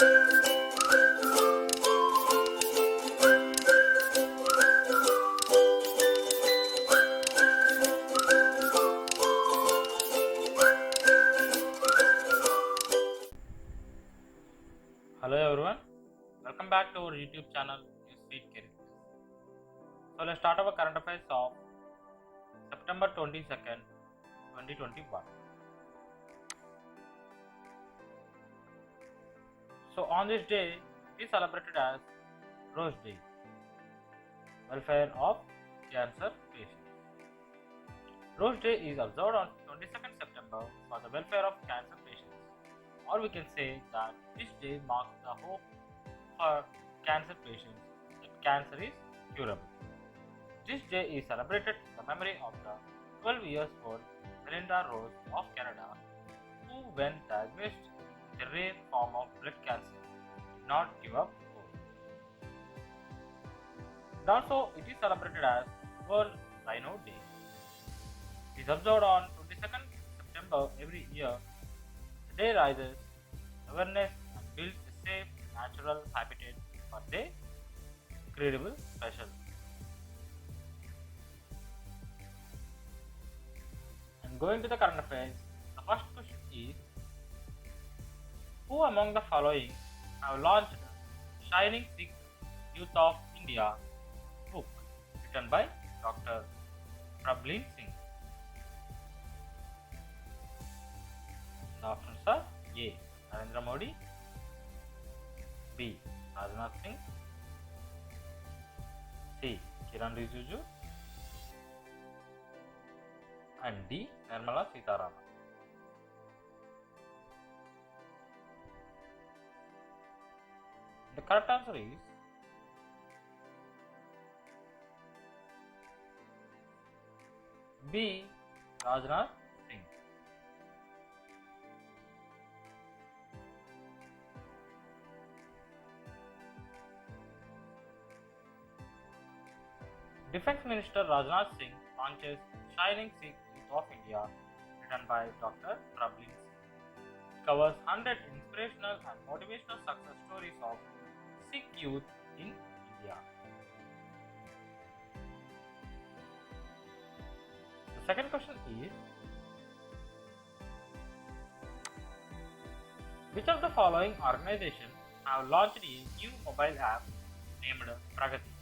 Hello everyone, welcome back to our YouTube channel Newsfeed Career. So let's start our current affairs of September 22nd, 2021. So on this day, it is celebrated as Rose Day, Welfare of Cancer Patients. Rose Day is observed on 22nd September for the welfare of cancer patients. Or we can say that this day marks the hope for cancer patients that cancer is curable. This day is celebrated in the memory of the 12 years old Melinda Rose of Canada, who, when diagnosed with a rare form of blood cancer, did not give up hope. And also, it is celebrated as World Rhino Day. It is observed on 22nd September every year. The day raises awareness and builds a safe, natural habitat for their incredible special. And going to the current affairs, the first question is: who among the following have launched Shining Sikh Youth of India book written by Dr. Prablin Singh? The options are A. Narendra Modi, B. Rajnath Singh, C. Kiran Rijiju, and D. Nirmala Sitharaman. The correct answer is B. Rajnath Singh. Defense Minister Rajnath Singh launches Shining Sikh Youth of India, written by Dr. Prablin Singh. It covers 100 inspirational and motivational success stories of Sikh youth in India. The second question is: which of the following organizations have launched a new mobile app named Pragati?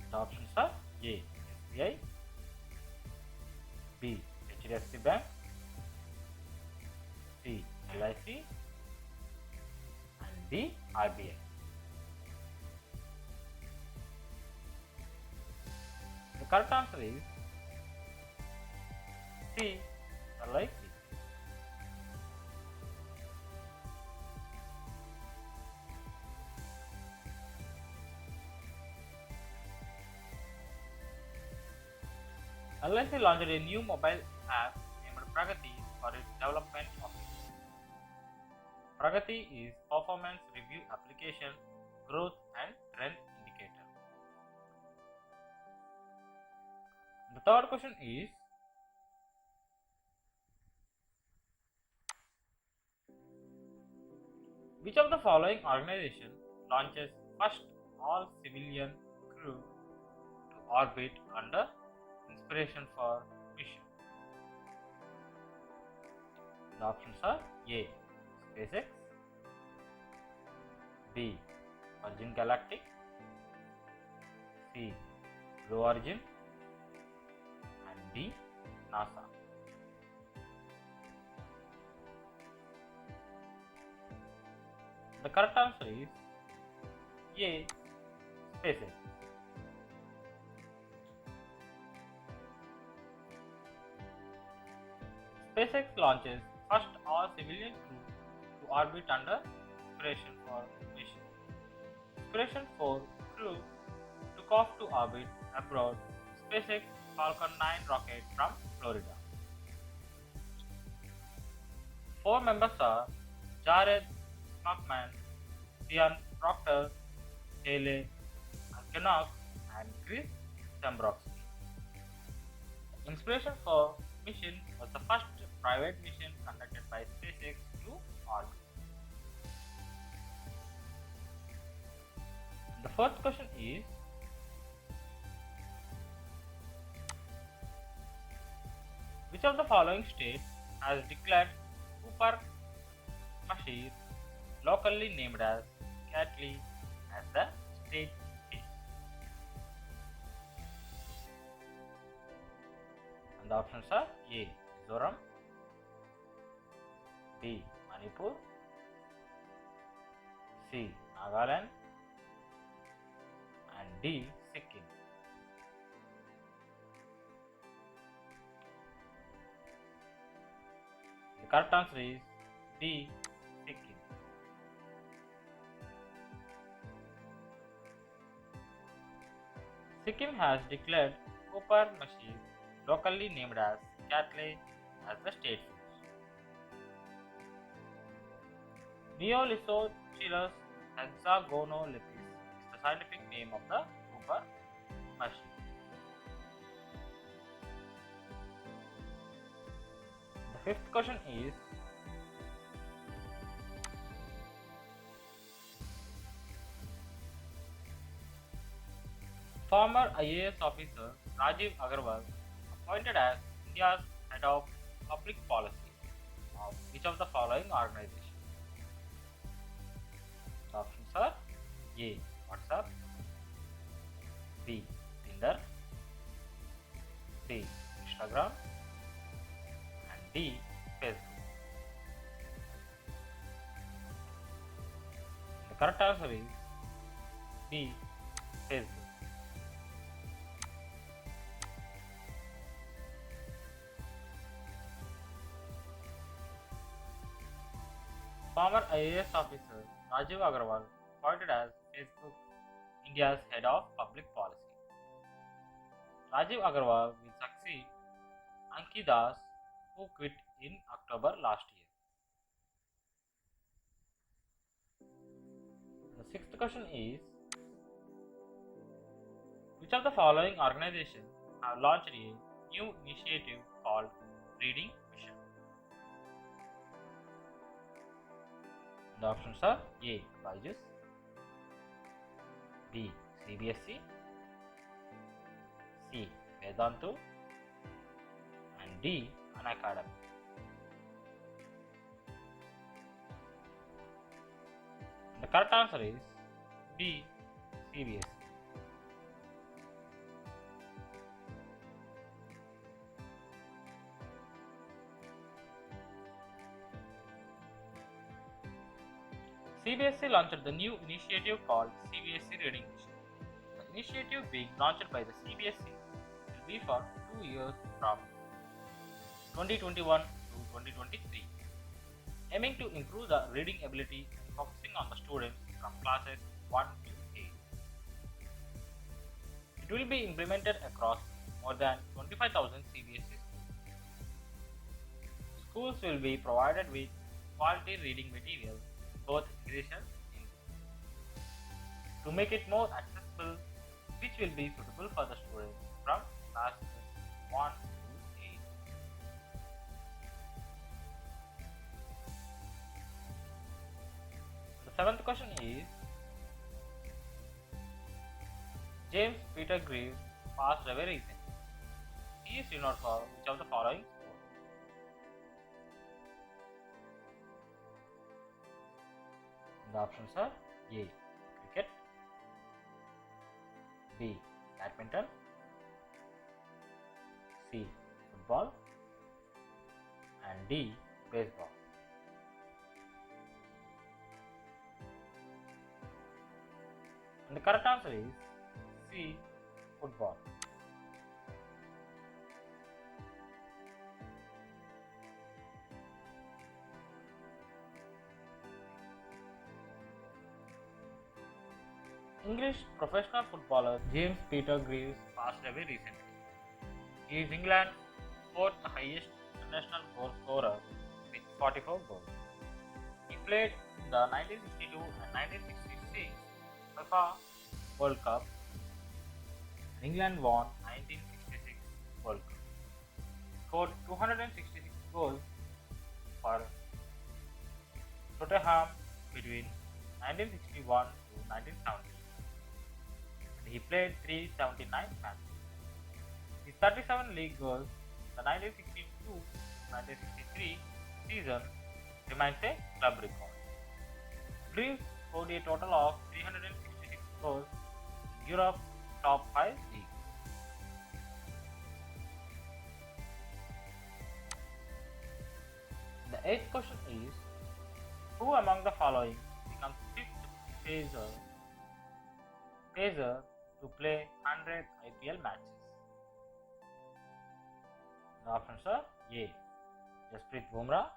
The options are A. SBI, B. HDFC Bank, C. LIC, and D. RBI. The correct answer is C. LIC. LIC launched a new mobile app named Pragati for its development of it. Pragati is performance review application, growth and trend indicator. The third question is: which of the following organization launches first all civilian crew to orbit under Inspiration for mission? The options are A. SpaceX, B. Virgin Galactic, C. Blue Origin, and D. NASA. The correct answer is A. SpaceX. SpaceX launches first all civilian crew to orbit under Inspiration for mission. Inspiration 4 crew took off to orbit aboard SpaceX Falcon 9 rocket from Florida. 4 members are Jared Smuckman, Ian Proctor, Haley Alkenok, and Chris Dombrowski. Inspiration 4 mission was the first private mission conducted by SpaceX fourth question is, which of the following states has declared Cooper Mashir, locally named as Catley, as the state fish? And the options are A. Mizoram, B. Manipur, C. Nagaland, and D. Sikkim. The correct answer is D. Sikkim. Sikkim has declared Cooper Mashir, locally named as Catley, as the state fish. Neolisocilus hexagonolepis is the scientific name of the Cooper Mashir. The fifth question is, former IAS officer Rajiv Agarwal appointed as India's head of public policy of which of the following organizations? The options are A. WhatsApp, B. Tinder, C. Instagram, and D. Facebook. The correct answer is B. Facebook. Former IAS officer Rajiv Agarwal appointed as Facebook India's head of public policy. Rajiv Agarwal will succeed Anki Das, who quit in October last year. The sixth question is, which of the following organizations have launched a new initiative called Reading Mission? The options are A. Byju's, B. CBSE, C. Vedantu, and D. Unacademy. The correct answer is B. CBSE. CBSE launched the new initiative called CBSE Reading Mission. The initiative being launched by the CBSE will be for 2 years from 2021 to 2023, aiming to improve the reading ability and focusing on the students from classes 1 to 8. It will be implemented across more than 25,000 CBSE schools. Schools will be provided with quality reading materials, both English and Hindi, to make it more accessible, which will be suitable for the students from classes 1 to 8. The seventh question is, James Peter Greaves passed away recently. He is renowned for which of the following sports? The options are A. Cricket, B. Badminton, C. Football, and D. Baseball. And the correct answer is C. Football. English professional footballer James Peter Greaves passed away recently. He is England's fourth highest international goal scorer with 44 goals. He played in the 1962 and 1966 FIFA World Cup, and England won 1966 World Cup. He scored 266 goals for Tottenham between 1961 to 1970. He played 379 matches. His 37 league goals in the 1962-1963 season remains a club record. Greaves scored a total of 366 goals in Europe's top 5 leagues. The eighth question is, who among the following becomes fifth pacer to play 100 IPL matches? The options are A. Jasprit Bumrah,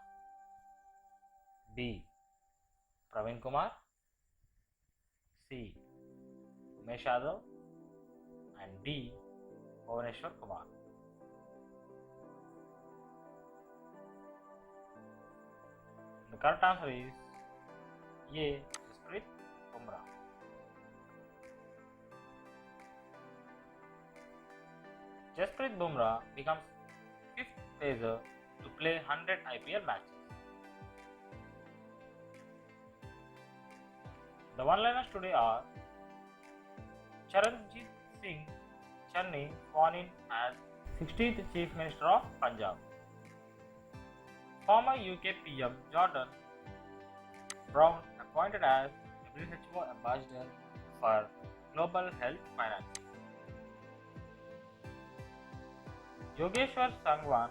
B. Praveen Kumar, C. Umesh Yadav, and D. Bhuvaneshwar Kumar. The correct answer is A. Jasprit Bumrah. Jasprit Bumrah becomes fifth pacer to play 100 IPL matches. The one-liners today are: Charanjit Singh Channi sworn in as 16th Chief Minister of Punjab. Former UK PM Jordan Brown appointed as WHO Ambassador for Global Health Finance. Yogeshwar Sangwan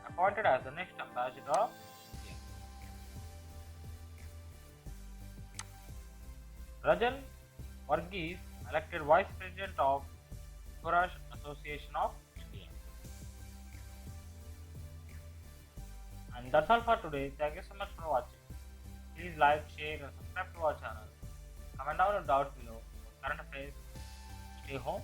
appointed as the next Ambassador of India. Rajan Varghese elected Vice President of Courage Association of India. And that's all for today. Thank you so much for watching. Please like, share and subscribe to our channel. Comment down your doubts below. Current affairs. Stay home.